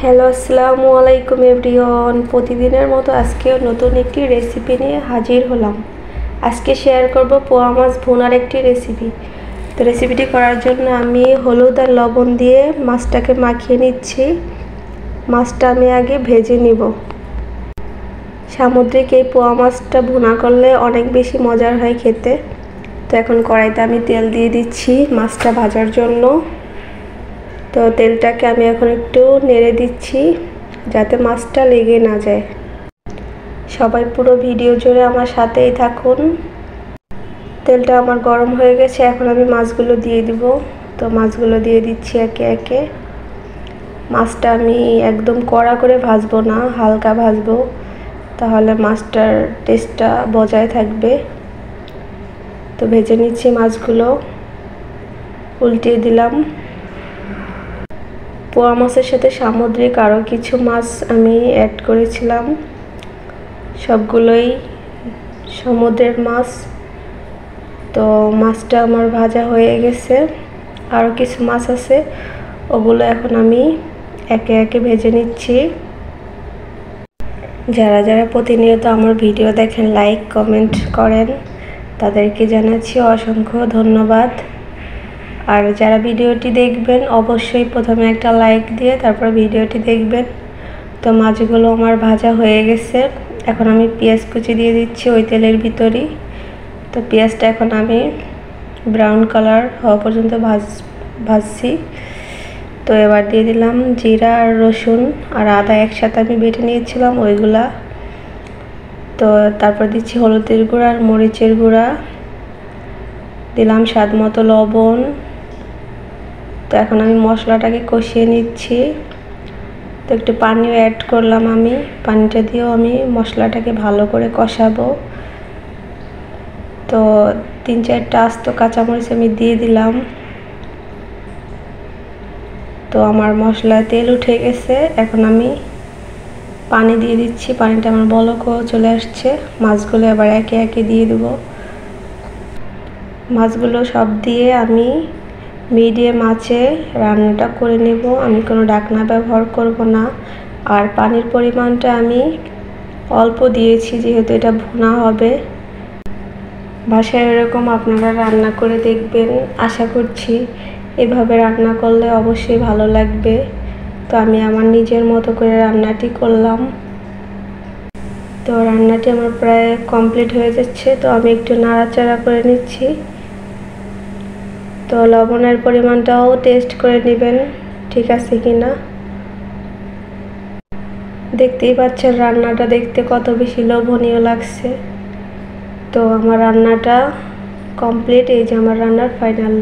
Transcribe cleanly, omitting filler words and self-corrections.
Hello আসসালামু আলাইকুম everyone. প্রতিদিনের মতো আজকেও নতুন একটি রেসিপি নিয়ে হাজির হলাম। আজকে শেয়ার করব পোয়া মাছ ভুনার একটি রেসিপি। তো রেসিপিটি করার জন্য আমি হলুদ আর লবণ দিয়ে মাছটাকে মাখিয়ে নিচ্ছি। মাছটা আমি আগে ভেজে নিব। সামুদ্রিক এই পোয়া মাছটা ভুনা করলে অনেক বেশি মজার হয় খেতে। তো এখন কড়াইতে আমি তেল দিয়ে দিচ্ছি মাছটা ভাজার জন্য। তো তেলটাকে আমি এখন একটু নেড়ে দিচ্ছি যাতে মাছটা লেগে না যায়। সবাই পুরো ভিডিও জুড়ে আমার সাথেই থাকুন। তেলটা আমার গরম হয়ে গেছে, এখন আমি মাছগুলো দিয়ে দিব। তো মাছগুলো দিয়ে দিচ্ছি একে একে। মাছটা আমি একদম কড়া করে ভাজবো না, হালকা ভাজবো, তাহলে মাছটার টেস্টটা বজায় থাকবে। তো ভেজে নিচ্ছি মাছগুলো, উল্টিয়ে দিলাম। পোয়া মাছের সাথে সামুদ্রিক আরও কিছু মাছ আমি অ্যাড করেছিলাম, সবগুলোই সমুদ্রের মাছ। তো মাছটা আমার ভাজা হয়ে গেছে, আরও কিছু মাছ আছে, ওগুলো এখন আমি একে একে ভেজে নিচ্ছি। যারা যারা প্রতিনিয়ত আমার ভিডিও দেখেন, লাইক কমেন্ট করেন, তাদেরকে জানাচ্ছি অসংখ্য ধন্যবাদ। আর যারা ভিডিওটি দেখবেন অবশ্যই প্রথমে একটা লাইক দিয়ে তারপর ভিডিওটি দেখবেন। তো মাছগুলো আমার ভাজা হয়ে গেছে, এখন আমি পেঁয়াজ কুচি দিয়ে দিচ্ছি ওই তেলের ভিতরই। তো পেঁয়াজটা এখন আমি ব্রাউন কালার হওয়া পর্যন্ত ভাজছি। তো এবার দিয়ে দিলাম জিরা আর রসুন আর আদা একসাথে আমি বেটে নিয়েছিলাম ওইগুলা। তো তারপর দিচ্ছি হলুদের গুঁড়া আর মরিচের গুঁড়া, দিলাম স্বাদ মতো লবণ। তো এখন আমি মশলাটাকে কষিয়ে নিচ্ছি। তো একটু পানিও অ্যাড করলাম আমি, পানিটা দিয়েও আমি মশলাটাকে ভালো করে কষাবো। তো 3-4টা আস্ত কাঁচামরিচ আমি দিয়ে দিলাম। তো আমার মশলায় তেল উঠে গেছে, এখন আমি পানি দিয়ে দিচ্ছি। পানিটা আমার বলকও চলে আসছে। মাছগুলো এবার একে একে দিয়ে দেব। মাছগুলো সব দিয়ে আমি মিডিয়াম আঁচে রান্নাটা করে নেব। আমি কোনো ঢাকনা ব্যবহার করব না। আর পানির পরিমাণটা আমি অল্প দিয়েছি, যেহেতু এটা ভুনা হবে। বাসায় এরকম আপনারা রান্না করে দেখবেন, আশা করছি এভাবে রান্না করলে অবশ্যই ভালো লাগবে। তো আমি আমার নিজের মতো করে রান্নাটি করলাম। তো রান্নাটি আমার প্রায় কমপ্লিট হয়ে যাচ্ছে। তো আমি একটু নাড়াচাড়া করে নিচ্ছি। তো লবণের পরিমাণটাও টেস্ট করে নেবেন ঠিক আছে কিনা। দেখতেই পাচ্ছেন রান্নাটা দেখতে কত বেশি লোভনীয় লাগছে। তো আমার রান্নাটা কমপ্লিট, এই যে আমার রান্নার ফাইনাল।